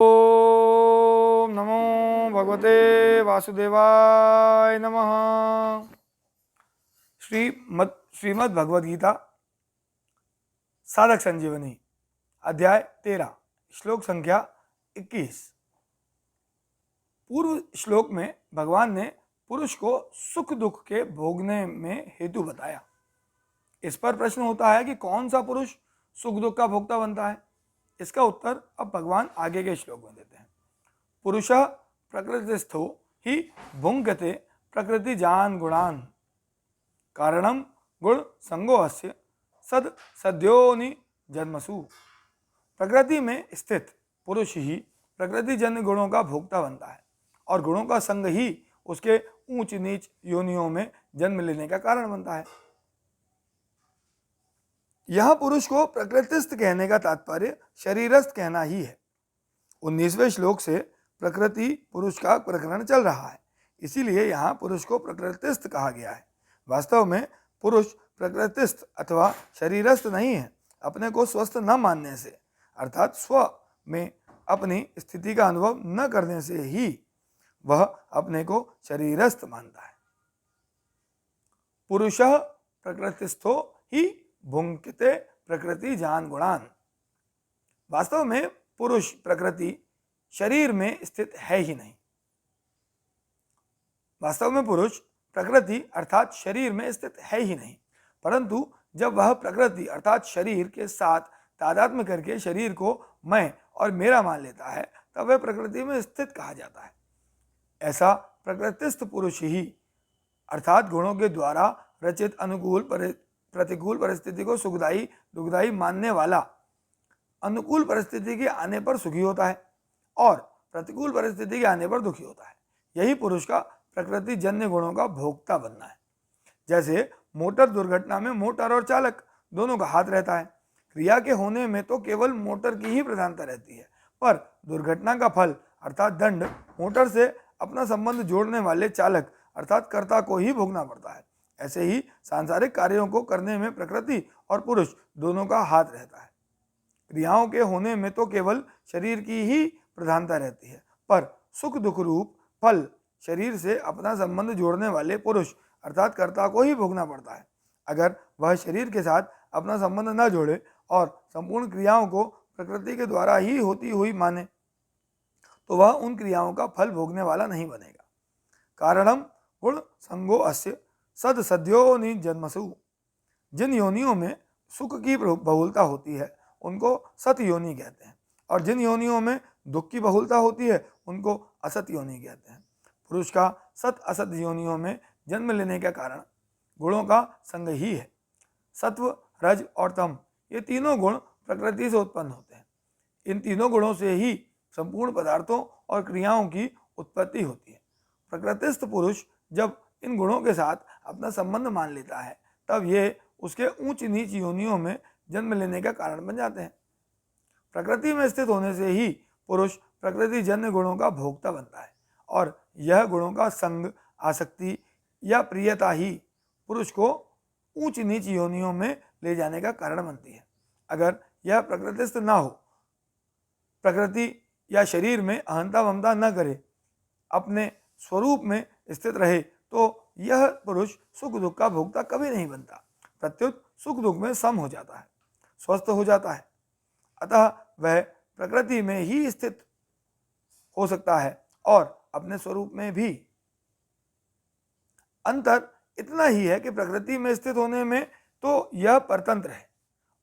ओम नमो भगवते वासुदेवाय नमः। श्रीमद् भगवद गीता साधक संजीवनी अध्याय 13 श्लोक संख्या 21। पूर्व श्लोक में भगवान ने पुरुष को सुख दुख के भोगने में हेतु बताया। इस पर प्रश्न होता है कि कौन सा पुरुष सुख दुख का भोक्ता बनता है। इसका उत्तर अब भगवान आगे के श्लोक में देते हैं। पुरुषः प्रकृतिस्थो हि भुंक्ते प्रकृति जान गुणान कारणम गुण संगोहस्य सद सद्योनि जन्मसु। प्रकृति में स्थित पुरुष ही प्रकृति जन्य गुणों का भोक्ता बनता है और गुणों का संग ही उसके ऊंच नीच योनियों में जन्म लेने का कारण बनता है। यह पुरुष को प्रकृतिस्थ कहने का तात्पर्य शरीरस्थ कहना ही है। 19वें श्लोक से प्रकृति पुरुष का प्रकरण चल रहा है, इसीलिए यहाँ पुरुष को प्रकृतिस्थ कहा गया है। वास्तव में पुरुष प्रकृतिस्थ अथवा शरीरस्थ नहीं है। अपने को स्वस्थ न मानने से अर्थात स्व में अपनी स्थिति का अनुभव न करने से ही वह अपने को शरीरस्थ मानता है। पुरुषः प्रकृतिस्थो ही भुंक्ते प्रकृति जान गुणान। वास्तव में पुरुष प्रकृति शरीर में स्थित है ही नहीं। वास्तव में पुरुष प्रकृति अर्थात शरीर में स्थित है ही नहीं, परंतु जब वह प्रकृति अर्थात शरीर के साथ तादात्म्य करके शरीर को मैं और मेरा मान लेता है तब वह प्रकृति में स्थित कहा जाता है। ऐसा प्रकृतिस्थ पुरुष ही अर्थात गुणों के द्वारा रचित अनुकूल प्रतिकूल परिस्थिति को सुखदायी दुखदायी मानने वाला अनुकूल परिस्थिति के आने पर सुखी होता है और प्रतिकूल परिस्थिति के आने पर दुखी होता है। यही पुरुष का प्रकृति जन्य गुणों का भोक्ता बनना है। जैसे मोटर दुर्घटना में मोटर और चालक दोनों का हाथ रहता है। क्रिया के होने में तो केवल मोटर की ही प्रधानता रहती है, पर दुर्घटना का फल अर्थात दंड मोटर से अपना संबंध जोड़ने वाले चालक अर्थात कर्ता को ही भोगना पड़ता है। ऐसे ही सांसारिक कार्यों को करने में प्रकृति और पुरुष दोनों का हाथ रहता है। क्रियाओं के होने में तो केवल शरीर की ही प्रधानता रहती है, पर सुख दुख रूप फल शरीर से अपना संबंध जोड़ने वाले पुरुष अर्थात कर्ता को ही भोगना पड़ता है। अगर वह शरीर के साथ अपना संबंध न जोड़े और संपूर्ण क्रियाओं को प्रकृति के द्वारा ही होती हुई माने तो वह उन क्रियाओं का फल भोगने वाला नहीं बनेगा। कारणम गुण संगो अस्य सद सद्योनि जन्मसु। जिन योनियों में सुख की बहुलता होती है उनको सत योनि कहते हैं, और जिन योनियों में दुख की बहुलता होती है उनको असत योनि कहते हैं। पुरुष का सत असत योनियों में जन्म लेने का कारण गुणों का संग ही है। सत्व रज और तम ये तीनों गुण प्रकृति से उत्पन्न होते हैं। इन तीनों गुणों से ही संपूर्ण पदार्थों और क्रियाओं की उत्पत्ति होती है। प्रकृतिस्थ पुरुष जब इन गुणों के साथ अपना संबंध मान लेता है तब ये उसके ऊंच नीच योनियों में जन्म लेने का कारण बन जाते हैं। प्रकृति में स्थित होने से ही पुरुष प्रकृति जन्य गुणों का भोक्ता बनता है, और यह गुणों का संग आसक्ति या प्रियता ही पुरुष को ऊंच नीच योनियों में ले जाने का कारण बनती है। अगर यह प्रकृतिस्थ ना हो, प्रकृति या शरीर में अहंता ममता न करे, अपने स्वरूप में स्थित रहे, तो यह पुरुष सुख दुख का भोक्ता कभी नहीं बनता। प्रत्युत सुख दुख में सम हो जाता है, स्वस्थ हो जाता है। अतः वह प्रकृति में ही स्थित हो सकता है और अपने स्वरूप में भी। अंतर इतना ही है कि प्रकृति में स्थित होने में तो यह परतंत्र है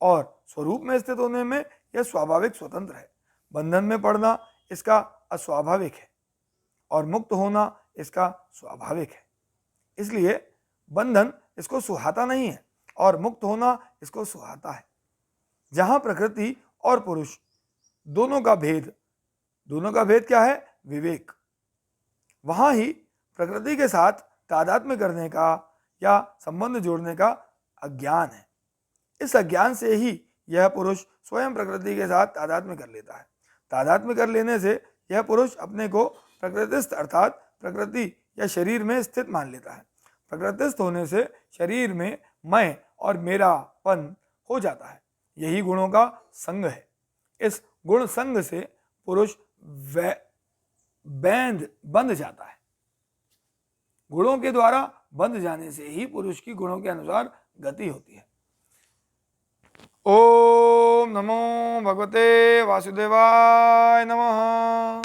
और स्वरूप में स्थित होने में यह स्वाभाविक स्वतंत्र है। बंधन में पड़ना इसका अस्वाभाविक है और मुक्त होना इसका स्वाभाविक है। इसलिए बंधन इसको सुहाता नहीं है और मुक्त होना इसको सुहाता है। जहां प्रकृति और पुरुष दोनों का भेद क्या है? विवेक। वहां ही प्रकृति के साथ तादात्म्य करने का या संबंध जोड़ने का अज्ञान है। इस अज्ञान से ही यह पुरुष स्वयं प्रकृति के साथ तादात्म्य कर लेता है। तादात्म्य कर लेने से यह पुरुष अपने को प्रकृतिस्थ अर्थात प्रकृति या शरीर में स्थित मान लेता है। प्रकृतिस्थ होने से शरीर में मैं और मेरापन हो जाता है। यही गुणों का संग है। इस गुण संग से पुरुष बंध जाता है। गुणों के द्वारा बंध जाने से ही पुरुष की गुणों के अनुसार गति होती है। ओम नमो भगवते वासुदेवाय नमः।